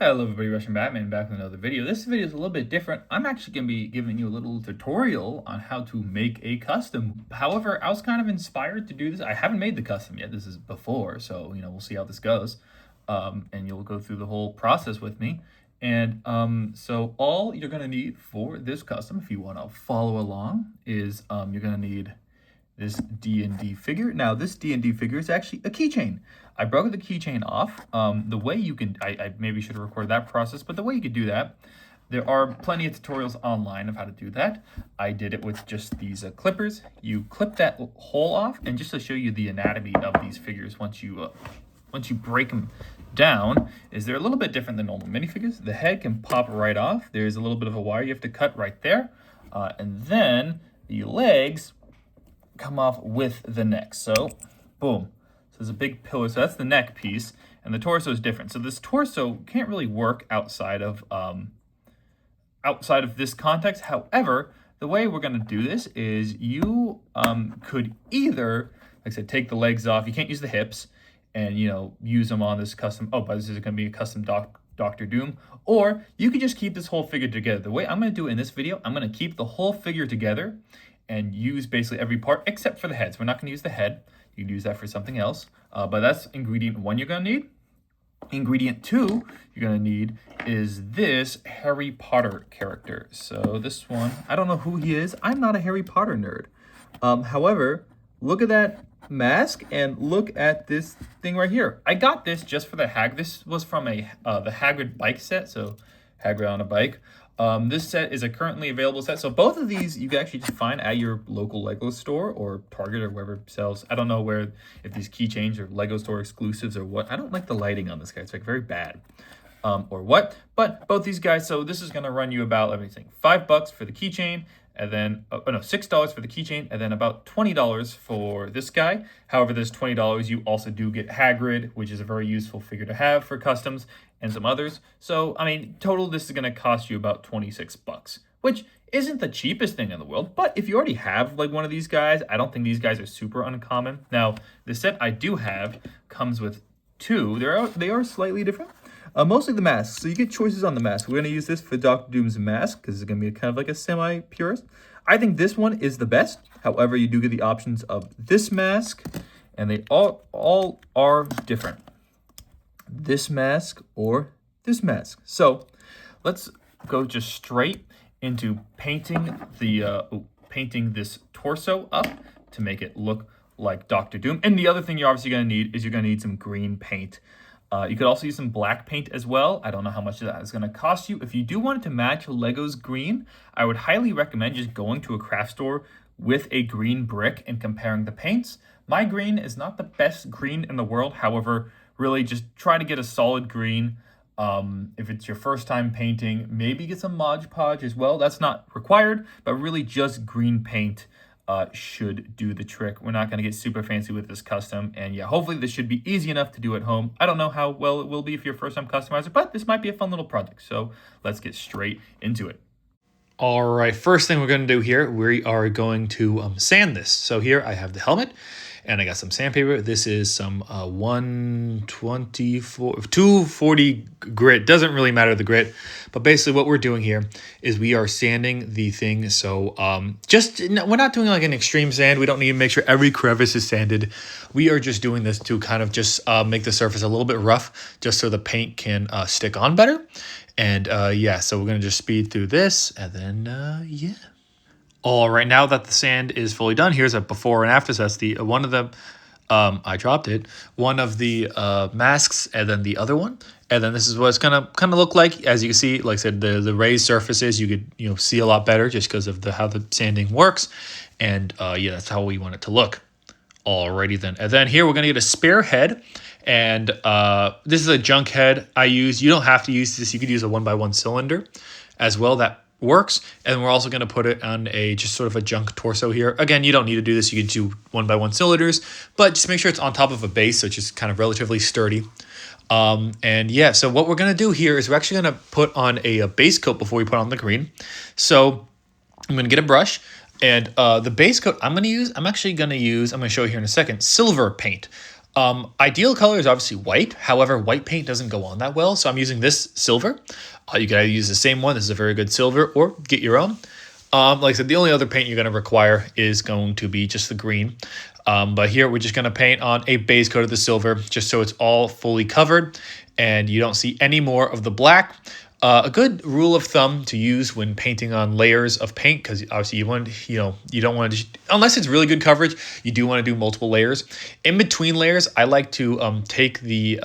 Hello everybody, Russian Batman back with another video. This video is a little bit different. I'm actually going to be giving you a little tutorial on how to make a custom. However, I was kind of inspired to do this. I haven't made the custom yet. This is before, so we'll see how this goes. And you'll go through the whole process with me. And so all you're going to need for this custom, if you want to follow along, is you're going to need this D&D figure. Now, this D&D figure is actually a keychain. I broke the keychain off. The way you can, I maybe should have recorded that process, but the way you could do that, there are plenty of tutorials online of how to do that. I did it with just these clippers. You clip that hole off, and just to show you the anatomy of these figures, once you break them down, is they're a little bit different than normal minifigures. The head can pop right off. There's a little bit of a wire you have to cut right there, and then the legs come off with the neck. So boom, so there's a big pillar. So that's the neck piece, and the torso is different. So this torso can't really work outside of this context. However, the way we're going to do this is you could either, like I said, take the legs off. You can't use the hips and use them on this custom. Oh, but this is going to be a custom Doctor Doom. Or you could just keep this whole figure together. The way I'm going to do it in this video, I'm going to keep the whole figure together and use basically every part except for the heads. We're not going to use the head. You can use that for something else. But that's ingredient 1 you're going to need. Ingredient 2 you're going to need is this Harry Potter character. So this one, I don't know who he is. I'm not a Harry Potter nerd. However, look at that mask and look at this thing right here. I got this just for the Hagrid. This was from the Hagrid bike set. So Hagrid on a bike. This set is a currently available set. So both of these you can actually just find at your local Lego store or Target or wherever sells. I don't know if these keychains are Lego store exclusives or what. I don't like the lighting on this guy. It's like very bad. Or what. But both these guys, so this is going to run you about everything. $5 for the keychain, and then, $6 for the keychain, and then about $20 for this guy. However, this $20, you also do get Hagrid, which is a very useful figure to have for customs, and some others. So, total, this is going to cost you about $26, which isn't the cheapest thing in the world. But if you already have like one of these guys, I don't think these guys are super uncommon. Now, the set I do have comes with 2. They are slightly different. Mostly the masks. So you get choices on the mask. We're going to use this for Doctor Doom's mask because it's going to be kind of like a semi-purist. I think this one is the best. However, you do get the options of this mask, and they all are different. This mask or this mask. So let's go just straight into painting this torso up to make it look like Doctor Doom. And the other thing you're obviously going to need is you're going to need some green paint. You could also use some black paint as well. I don't know how much that is going to cost you. If you do want it to match Lego's green, I would highly recommend just going to a craft store with a green brick and comparing the paints. My green is not the best green in the world. However, really just try to get a solid green. If it's your first time painting, maybe get some Mod Podge as well. That's not required, but really just green paint should do the trick. We're not going to get super fancy with this custom, and yeah, hopefully this should be easy enough to do at home. I don't know how well it will be if you're a first-time customizer, but this might be a fun little project, so let's get straight into it. All right, first thing we're going to do here, we are going to sand this. So here I have the helmet, and I got some sandpaper. This is some 240 grit. Doesn't really matter the grit, but basically what we're doing here is we are sanding the thing. So we're not doing like an extreme sand. We don't need to make sure every crevice is sanded. We are just doing this to kind of just make the surface a little bit rough, just so the paint can stick on better. And yeah, so we're gonna just speed through this, and then yeah. All right, now that the sand is fully done, here's a before and after. So that's the one of the I dropped it. One of the masks, and then the other one, and then this is what it's gonna kind of look like. As you can see, like I said, the raised surfaces you could see a lot better just because of how the sanding works, and yeah, that's how we want it to look. Alrighty then, and then here we're gonna get a spare head. And this is a junk head I use. You don't have to use this. You could use a 1x1 cylinder as well. That works. And we're also going to put it on just sort of a junk torso here. Again, you don't need to do this. You can do 1x1 cylinders, but just make sure it's on top of a base, so it's just kind of relatively sturdy. And yeah, so what we're going to do here is we're actually going to put on a base coat before we put on the green. So I'm going to get a brush. And the base coat I'm going to show you here in a second, silver paint. Ideal color is obviously white. However, white paint doesn't go on that well. So I'm using this silver. You can either use the same one. This is a very good silver, or get your own. Like I said, the only other paint you're going to require is going to be just the green. But here we're just going to paint on a base coat of the silver, just so it's all fully covered and you don't see any more of the black. A good rule of thumb to use when painting on layers of paint, because obviously you don't want to, unless it's really good coverage, you do want to do multiple layers. In between layers, I like to take the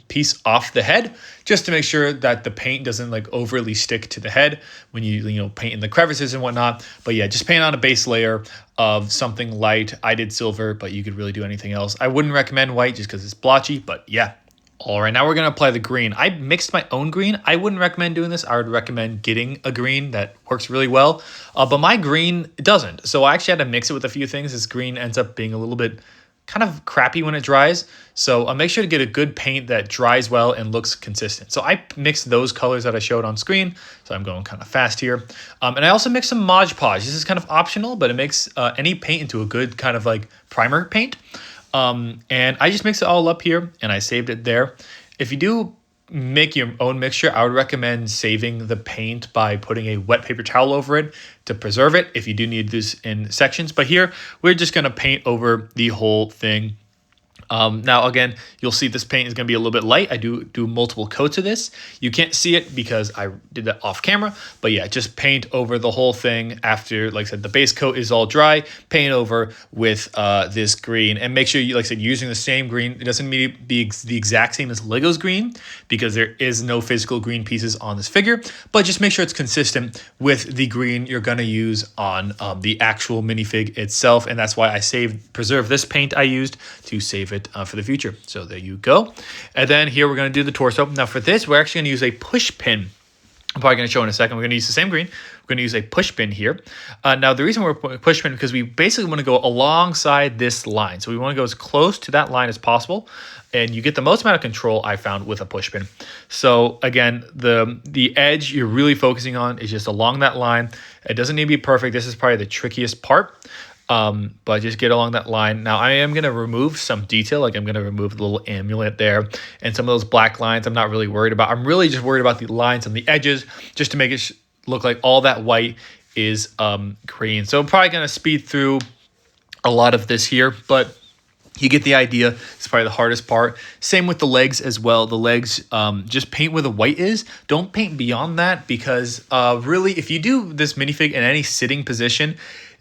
piece off the head just to make sure that the paint doesn't like overly stick to the head when you paint in the crevices and whatnot. But yeah, just paint on a base layer of something light. I did silver, but you could really do anything else. I wouldn't recommend white just because it's blotchy, but yeah. All right, now we're going to apply the green. I mixed my own green. I wouldn't recommend doing this. I would recommend getting a green that works really well. But my green doesn't. So I actually had to mix it with a few things. This green ends up being a little bit kind of crappy when it dries. So make sure to get a good paint that dries well and looks consistent. So I mixed those colors that I showed on screen. So I'm going kind of fast here. And I also mixed some Mod Podge. This is kind of optional, but it makes any paint into a good kind of like primer paint. And I just mix it all up here and I saved it there. If you do make your own mixture, I would recommend saving the paint by putting a wet paper towel over it to preserve it if you do need this in sections. But here, we're just going to paint over the whole thing. Now, again, you'll see this paint is going to be a little bit light. I do multiple coats of this. You can't see it because I did that off camera. But yeah, just paint over the whole thing after, like I said, the base coat is all dry. Paint over with this green. And make sure, you, like I said, using the same green. It doesn't need to be the exact same as Lego's green because there is no physical green pieces on this figure. But just make sure it's consistent with the green you're going to use on the actual minifig itself. And that's why I preserved this paint I used to save it for the future. So there you go. And then here we're going to do the torso. Now for this, we're actually going to use a push pin. I'm probably going to show in a second. We're going to use the same green. We're going to use a push pin here. Now the reason we're push pin because we basically want to go alongside this line. So we want to go as close to that line as possible. And you get the most amount of control I found with a push pin. So again, the edge you're really focusing on is just along that line. It doesn't need to be perfect. This is probably the trickiest part. But just get along that line. Now I am going to remove some detail. Like I'm going to remove the little amulet there and some of those black lines I'm not really worried about. I'm really just worried about the lines on the edges just to make it look like all that white is green. So I'm probably going to speed through a lot of this here, but you get the idea. It's probably the hardest part. Same with the legs as well. The legs, just paint where the white is. Don't paint beyond that because really if you do this minifig in any sitting position,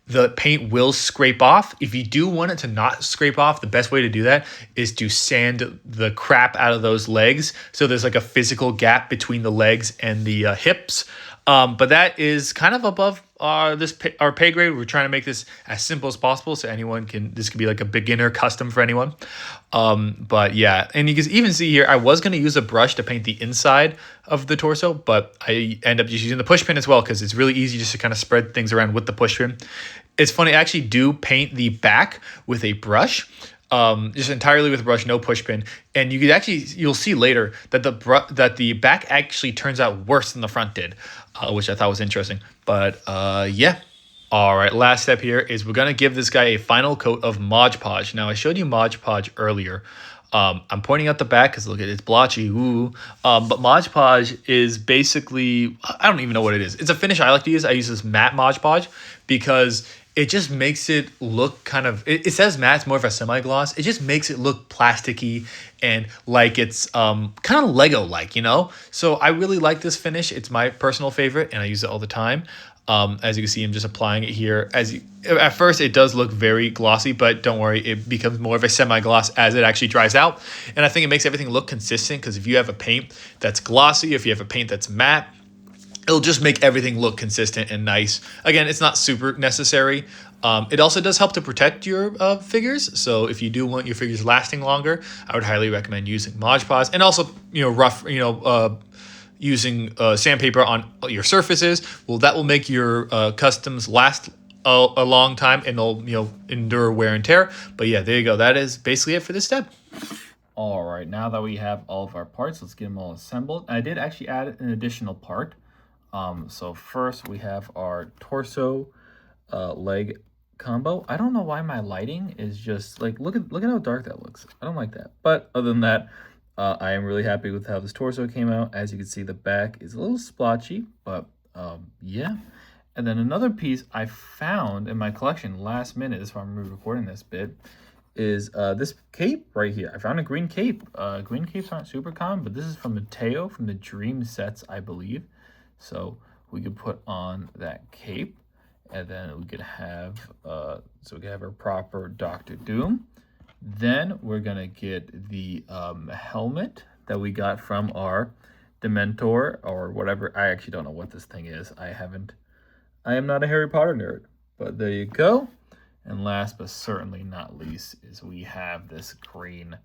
the paint will scrape off. If you do want it to not scrape off, the best way to do that is to sand the crap out of those legs. So there's like a physical gap between the legs and the hips. But that is kind of above our pay grade. We're trying to make this as simple as possible so this could be like a beginner custom for anyone. But yeah, and you can even see here, I was going to use a brush to paint the inside of the torso, but I end up just using the push pin as well because it's really easy just to kind of spread things around with the push pin. It's funny, I actually do paint the back with a brush. Just entirely with a brush, no push pin. And you'll see later that the back actually turns out worse than the front did, which I thought was interesting. But yeah. All right, last step here is we're going to give this guy a final coat of Mod Podge. Now, I showed you Mod Podge earlier. I'm pointing out the back because look at it, it's blotchy. Ooh. But Mod Podge is basically, I don't even know what it is. It's a finish I like to use. I use this matte Mod Podge because it just makes it look kind of, it says matte, it's more of a semi-gloss. It just makes it look plasticky and like it's kind of Lego-like, So I really like this finish. It's my personal favorite and I use it all the time. As you can see, I'm just applying it here. At first, it does look very glossy, but don't worry, it becomes more of a semi-gloss as it actually dries out. And I think it makes everything look consistent because if you have a paint that's glossy, if you have a paint that's matte, it'll just make everything look consistent and nice. Again, it's not super necessary. It also does help to protect your figures. So if you do want your figures lasting longer, I would highly recommend using Mod Podge and also, using sandpaper on your surfaces. Well, that will make your customs last a long time and they'll endure wear and tear. But yeah, there you go. That is basically it for this step. All right, now that we have all of our parts, let's get them all assembled. I did actually add an additional part. So first we have our torso leg combo. I don't know why my lighting is just like, look at how dark that looks. I don't like that. But other than that, I am really happy with how this torso came out. As you can see, the back is a little splotchy, but yeah. And then another piece I found in my collection last minute, is why I'm recording this bit, is this cape right here. I found a green cape. Green capes aren't super common, but this is from Mateo from the Dream Sets, I believe. So we could put on that cape, and then we could have so we could have our proper Doctor Doom. Then we're gonna get the helmet that we got from our Dementor or whatever. I actually don't know what this thing is. I am not a Harry Potter nerd, but there you go. And last but certainly not least is we have this green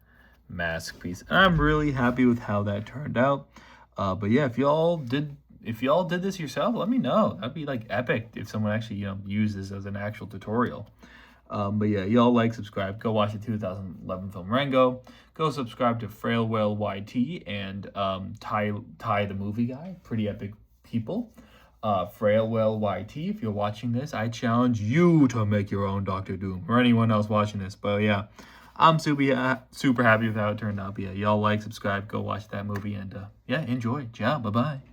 mask piece. And I'm really happy with how that turned out. But yeah, if y'all did this yourself, let me know. That'd be like epic if someone actually used this as an actual tutorial. But yeah, y'all like, subscribe, go watch the 2011 film Rango. Go subscribe to Frail Whale YT and Ty the Movie Guy. Pretty epic people. Frail Whale YT, if you're watching this, I challenge you to make your own Doctor Doom, or anyone else watching this. But yeah, I'm super happy with how it turned out. But yeah, y'all like, subscribe, go watch that movie, and yeah, enjoy. Ciao, bye-bye.